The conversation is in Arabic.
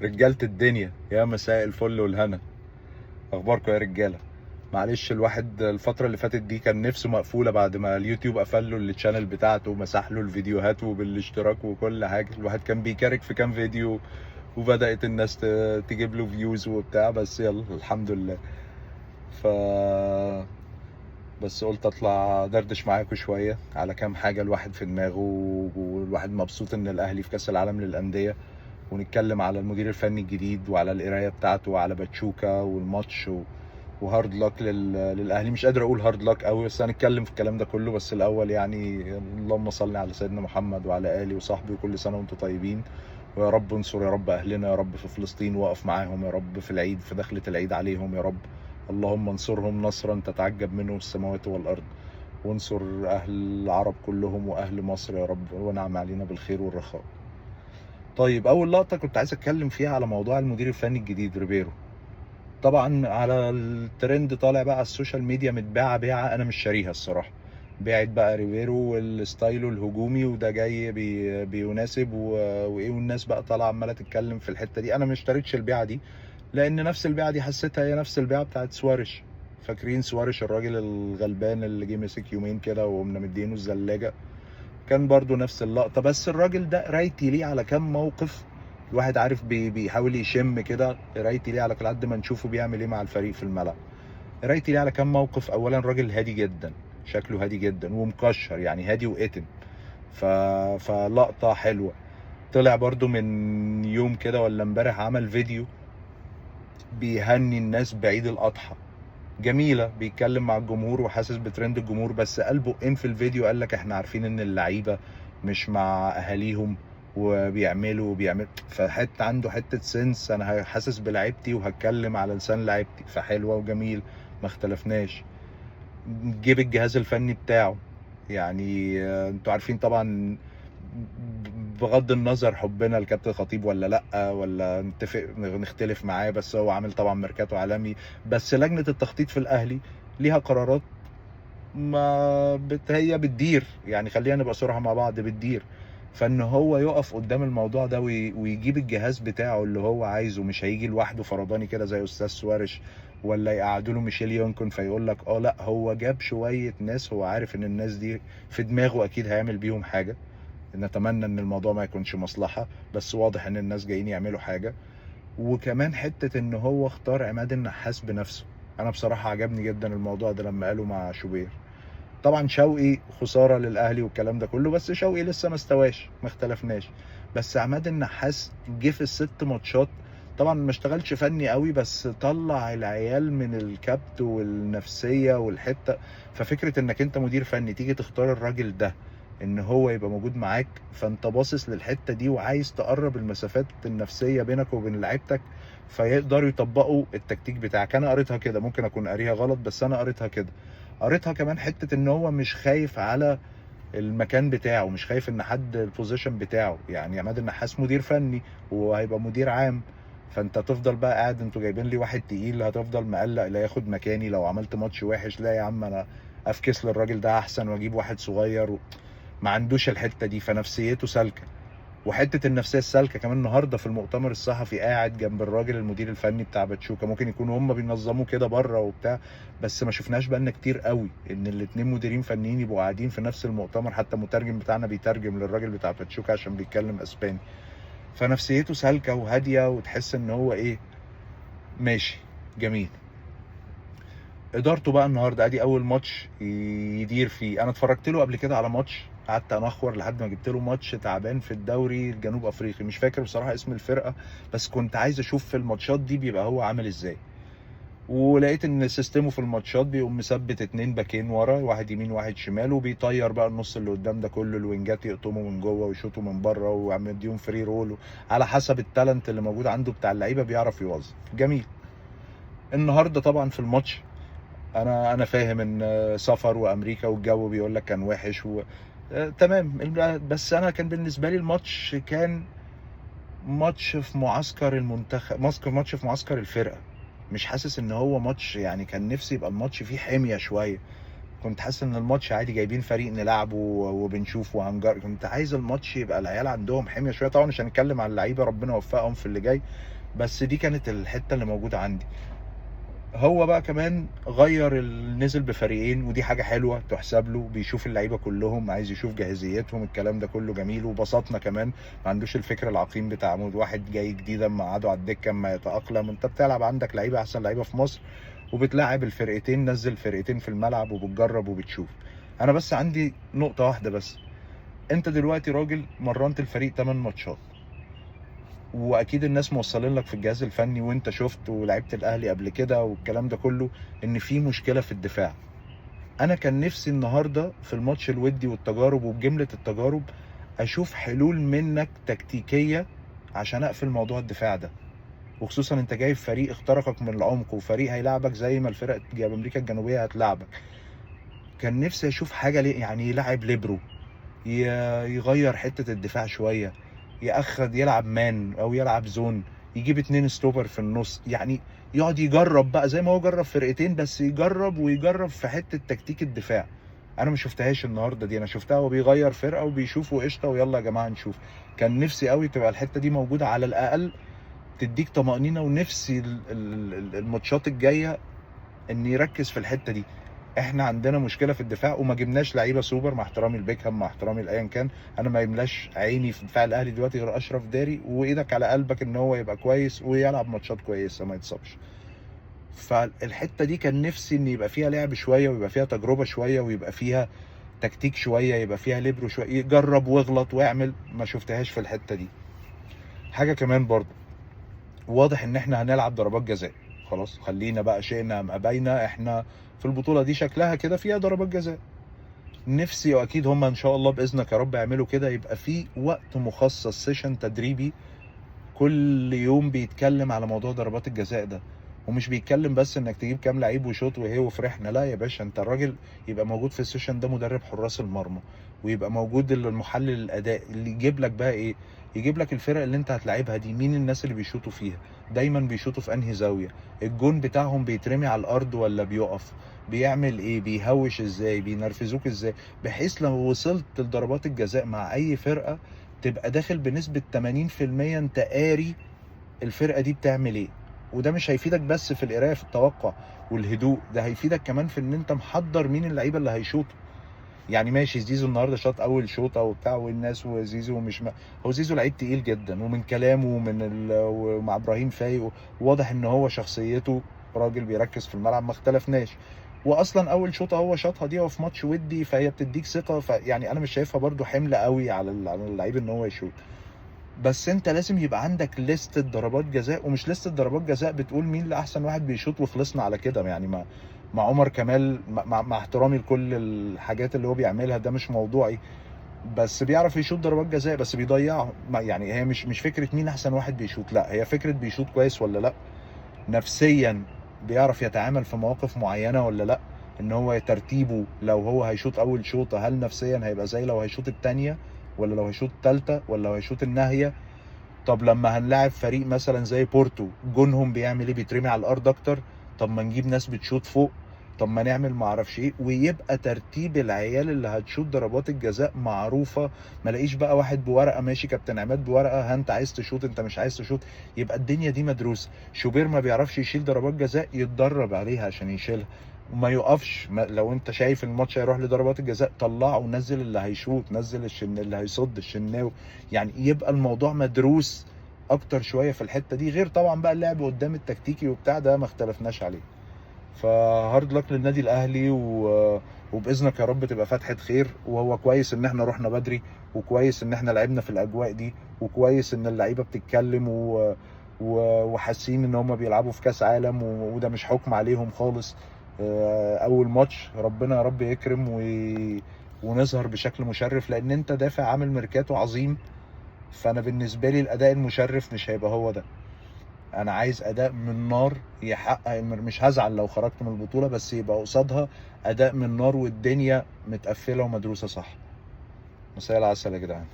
رجالة الدنيا، يا مساء الفل والهنا. اخباركم يا رجاله؟ معلش الواحد الفترة اللي فاتت دي كان نفسه مقفولة بعد ما اليوتيوب قفل له التشانل بتاعته ومسح له الفيديوهات وبالاشتراك وكل حاجة. الواحد كان بيشارك في كام فيديو وبدأت الناس تجيب له فيوز وبتاع، بس يلا الحمد لله. ف بس قلت اطلع دردش معاكم شوية على كام حاجة الواحد في دماغه، والواحد مبسوط ان الاهلي في كأس العالم للأندية، ونتكلم على المدير الفني الجديد وعلى القرايه بتاعته وعلى باتشوكا والماتش وهارد لك للاهلي. مش قادر اقول هارد لك قوي، بس هنتكلم في الكلام ده كله. بس الاول يعني اللهم صل على سيدنا محمد وعلى اله وصحبه، وكل سنه وانتم طيبين. ويا رب انصر يا رب اهلنا يا رب في فلسطين، وقف معاهم يا رب في العيد، في دخله العيد عليهم يا رب. اللهم انصرهم نصرا تتعجب منه السماوات والارض، وانصر اهل العرب كلهم واهل مصر يا رب، ونعم علينا بالخير والرخاء. طيب، اول لقطه كنت عايز اتكلم فيها على موضوع المدير الفني الجديد ريبيرو. طبعا على الترند طالع بقى على السوشيال ميديا متباعه بيعه انا مش شاريها الصراحه. بعت بقى ريبيرو والستايله الهجومي، وده جاي بيناسب وايه، والناس بقى طالعه عماله تتكلم في الحته دي. انا ما اشتريتش البيعه دي، لان نفس البيعه دي حسيتها هي نفس البيعه بتاعت سوارش. فاكرين سوارش الراجل الغلبان اللي جه مسك يومين كده وقمنا مدينه الزلاجه؟ كان برضو نفس اللقطة، بس الراجل ده قرايتي ليه على كام موقف. الواحد عارف بيحاول يشم كده قرايتي ليه على قد ما نشوفه بيعمل ايه مع الفريق في الملعب. قرايتي ليه على كام موقف: اولا راجل هادي جدا، شكله هادي جدا ومكشر، يعني هادي وقتن. ف... فلقطة حلوة. طلع برضو من يوم كده ولا امبارح عمل فيديو بيهني الناس بعيد الأضحى، جميله، بيتكلم مع الجمهور وحاسس بترند الجمهور. بس قلبه ان في الفيديو قال لك احنا عارفين ان اللعيبه مش مع اهاليهم وبيعملوا فحته عنده حته سنس، انا حاسس بلعيبتي وهتكلم على لسان لعيبتي، فحلوه وجميل، ما اختلفناش. جيب الجهاز الفني بتاعه، يعني انتوا عارفين طبعا، بغض النظر حبنا لكابتن خطيب ولا لا، ولا نتفق نختلف معاه، بس هو عامل طبعا ميركاتو عالمي. بس لجنه التخطيط في الاهلي ليها قرارات، ما هي بتدير، يعني خلينا نبقى صراحة مع بعض، بتدير. فان هو يقف قدام الموضوع ده ويجيب الجهاز بتاعه اللي هو عايزه، مش هيجي لوحده فرداني كده زي استاذ سوارش، ولا يقعدوا له ميشيل يونكون فيقول لك لا، هو جاب شوية ناس هو عارف ان الناس دي في دماغه اكيد هيعمل بيهم حاجة. نتمنى ان الموضوع ما يكونش مصلحة، بس واضح ان الناس جايين يعملوا حاجة. وكمان حتة ان هو اختار عماد النحاس بنفسه، انا بصراحة عجبني جدا الموضوع ده لما قالوا مع شوبير. طبعا شوقي خساره للاهلي والكلام ده كله، بس شوقي لسه ما استواش، ما اختلفناش. بس عماد النحاس جه في الست ماتشات، طبعا ما اشتغلش فني قوي، بس طلع العيال من الكبت والنفسيه والحته. ففكره انك انت مدير فني تيجي تختار الراجل ده ان هو يبقى موجود معاك، فانت باصص للحته دي وعايز تقرب المسافات النفسيه بينك وبين لعيبتك، فيقدروا يطبقوا التكتيك بتاعك. انا قريتها كده، ممكن اكون قاريها غلط، بس انا قريتها كده. قريتها كمان حته ان هو مش خايف على المكان بتاعه، مش خايف ان حد البوزيشن بتاعه، يعني عماد النحاس مدير فني وهيبقى مدير عام. فانت تفضل بقى قاعد، انتوا جايبين لي واحد تقيل، هتفضل مقلق لا ياخد مكاني لو عملت ماتش وحش؟ لا يا عم، انا افكس للراجل ده احسن واجيب واحد صغير ما عندوش الحته دي، فنفسيته سالكه. وحته النفسيه السالكه كمان، النهارده في المؤتمر الصحفي قاعد جنب الراجل المدير الفني بتاع باتشوكا. ممكن يكونوا هم بينظموا كده بره وبتاع، بس ما شفناش بقالنا كتير قوي ان الاتنين مديرين فنيين يبقوا قاعدين في نفس المؤتمر. حتى المترجم بتاعنا بيترجم للراجل بتاع باتشوكا عشان بيتكلم اسباني. فنفسيته سالكه وهاديه، وتحس ان هو ايه، ماشي، جميل. ادارته بقى النهارده ادي اول ماتش يدير فيه. انا اتفرجت له قبل كده على ماتش، قعدت انخور لحد ما جبت له ماتش تعبان في الدوري الجنوب افريقي، مش فاكر بصراحه اسم الفرقه، بس كنت عايز اشوف في الماتشات دي بيبقى هو عامل ازاي. ولقيت ان سيستمه في الماتشات بيقوم مثبت اتنين باكين ورا، واحد يمين واحد شمال، وبيطير بقى النص اللي قدام ده كله، الوينجات يقطموا من جوه ويشوطوا من بره ويديهم فري رول، على حسب التالنت اللي موجود عنده بتاع اللعيبه بيعرف يوظف. جميل. النهارده طبعا في الماتش، انا فاهم ان سفر وامريكا والجو بيقول لك كان وحش تمام. بس انا كان بالنسبه لي الماتش كان ماتش في معسكر المنتخب، ماتش في معسكر الفرقه. مش حاسس ان هو ماتش، يعني كان نفسي يبقى الماتش فيه حميه شويه. كنت حاسس ان الماتش عادي، جايبين فريق نلعبه وبنشوف وهنجر. كنت عايز الماتش يبقى العيال عندهم حميه شويه. طبعا مش هنتكلم على اللعيبه، ربنا يوفقهم في اللي جاي، بس دي كانت الحته اللي موجوده عندي. هو بقى كمان غير نزل بفريقين، ودي حاجه حلوه تحسب له. بيشوف اللعيبه كلهم، عايز يشوف جاهزيتهم، الكلام ده كله جميل. وبسطنا كمان، ما عندوش الفكر العقيم بتاع واحد جاي جديد اما قعدوا على الدكه اما يتاقلم. انت بتلعب عندك لعيبه احسن لعيبه في مصر، وبتلاعب الفرقتين، نزل فرقتين في الملعب وبتجرب وبتشوف. انا بس عندي نقطه واحده بس. انت دلوقتي راجل مرنت الفريق 8 ماتشات، واكيد الناس موصلين لك في الجهاز الفني، وانت شفت ولعبت الاهلي قبل كده والكلام ده كله، ان في مشكله في الدفاع. انا كان نفسي النهارده في الماتش الودي والتجارب وبجمله التجارب اشوف حلول منك تكتيكيه عشان اقفل موضوع الدفاع ده. وخصوصا انت جايب فريق اخترقك من العمق، وفريق هيلعبك زي ما الفرق امريكا الجنوبيه هتلعبك. كان نفسي اشوف حاجه ليه، يعني يلعب ليبرو، يغير حته الدفاع شويه، ياخد يلعب مان او يلعب زون، يجيب 2 ستوبر في النص، يعني يقعد يجرب بقى زي ما هو جرب فرقتين، بس يجرب ويجرب في حته تكتيك الدفاع. انا ما شفتهاش النهارده دي، انا شفتها وهو بيغير فرقه وبيشوفوا قشطه ويلا يا جماعه نشوف. كان نفسي قوي تبقى الحته دي موجوده على الاقل، تديك طمانينه. ونفسي الماتشات الجايه ان يركز في الحته دي. احنا عندنا مشكله في الدفاع، وما جبناش لعيبه سوبر، مع احترامي لبيكهام، مع احترامي لايا كان. انا ما يملاش عيني في دفاع الاهلي دلوقتي غير اشرف داري، وايدك على قلبك ان هو يبقى كويس ويلعب ماتشات كويسه ما يتصابش. فالحته دي كان نفسي ان يبقى فيها لعب شويه، ويبقى فيها تجربه شويه، ويبقى فيها تكتيك شويه، يبقى فيها ليبرو شويه، يجرب واغلط واعمل. ما شفتهاش في الحته دي. حاجه كمان برضه، واضح ان احنا هنلعب ضربات جزاء. خلاص، خلينا بقى شئنا ام ابينا، احنا في البطوله دي شكلها كده فيها ضربات جزاء. نفسي واكيد هم ان شاء الله باذنك يا رب يعملوا كده، يبقى في وقت مخصص سيشن تدريبي كل يوم بيتكلم على موضوع ضربات الجزاء ده. ومش بيتكلم بس انك تجيب كام لعيب وشوط وهي وفرحنا، لا يا باشا، انت الراجل يبقى موجود في السيشن ده مدرب حراس المرمى، ويبقى موجود المحلل الاداء اللي يجيب لك بقى ايه، يجيب لك الفرق اللي انت هتلعبها دي مين الناس اللي بيشوطوا فيها، دايما بيشوطوا في انهي زاويه، الجون بتاعهم بيترمي على الارض ولا بيقف، بيعمل ايه، بيهوش ازاي، بينرفزوك ازاي، بحيث لو وصلت لضربات الجزاء مع اي فرقه تبقى داخل بنسبه 80% انت قاري الفرقه دي بتعمل ايه. وده مش هيفيدك بس في القرايه في التوقع والهدوء، ده هيفيدك كمان في ان انت محضر مين اللعيبه اللي هيشوطوا. يعني ماشي، زيزو النهارده شاط اول شوطه وبتاع والناس، وزيزو مش هو زيزو لعيب تقيل جدا، ومن كلامه ومع ابراهيم فايق واضح ان هو شخصيته راجل بيركز في الملعب، ما اختلفناش. واصلا اول شوطه هو شاطها دي وفي ماتش ودي، فهي بتديك ثقه. فيعني انا مش شايفها برده حمل قوي على اللعيب ان هو يشوط. بس انت لازم يبقى عندك لستة ضربات جزاء، ومش لستة ضربات جزاء بتقول مين اللي احسن واحد بيشوط وخلصنا على كده. يعني مع عمر كمال، مع احترامي لكل الحاجات اللي هو بيعملها، ده مش موضوعي، بس بيعرف يشوط ضربات جزاء بس بيضيعهم. يعني هي مش فكرة مين احسن واحد بيشوط، لا، هي فكرة بيشوط كويس ولا لا، نفسيا بيعرف يتعامل في مواقف معينة ولا لا، ان هو ترتيبه لو هو هيشوط اول شوطة هل نفسيا هيبقى زي لو هيشوط التانية، ولا لو هيشوط التالتة، ولا لو هيشوط الناهية. طب لما هنلاعب فريق مثلا زي بورتو، جونهم بيعمل ايه، بيترمي على الارض اكتر، طب ما نجيب ناس بتشوط فوق، طب ما نعمل ما اعرفش ايه، ويبقى ترتيب العيال اللي هتشوط ضربات الجزاء معروفه. ما لاقيش بقى واحد بورقه ماشي كابتن عماد بورقه، ها انت عايز تشوط انت مش عايز تشوط، يبقى الدنيا دي مدروسه. شوبير ما بيعرفش يشيل ضربات جزاء، يتدرب عليها عشان يشيلها، وما يقفش. لو انت شايف الماتش هيروح لضربات الجزاء طلعه ونزل اللي هيشوط، نزل اللي هيصد الشناوي. يعني يبقى الموضوع مدروس اكتر شويه في الحته دي، غير طبعا بقى اللعب قدام التكتيكي وبتاع ده ما اختلفناش عليه. فهارد لك للنادي الاهلي وباذنك يا رب تبقى فتحه خير. وهو كويس ان احنا رحنا بدري، وكويس ان احنا لعبنا في الاجواء دي، وكويس ان اللعيبه بتتكلم وحاسين ان هم بيلعبوا في كاس عالم، وده مش حكم عليهم خالص. اول ماتش ربنا يا رب يكرم ونظهر بشكل مشرف، لان انت دافع عامل ميركاتو عظيم. فانا بالنسبه لي الاداء المشرف مش هيبقى هو ده، انا عايز اداء من نار يحقق. مش هزعل لو خرجت من البطوله، بس يبقى قصادها اداء من نار والدنيا متقفله ومدروسه صح. مساء العسل يا جدعان.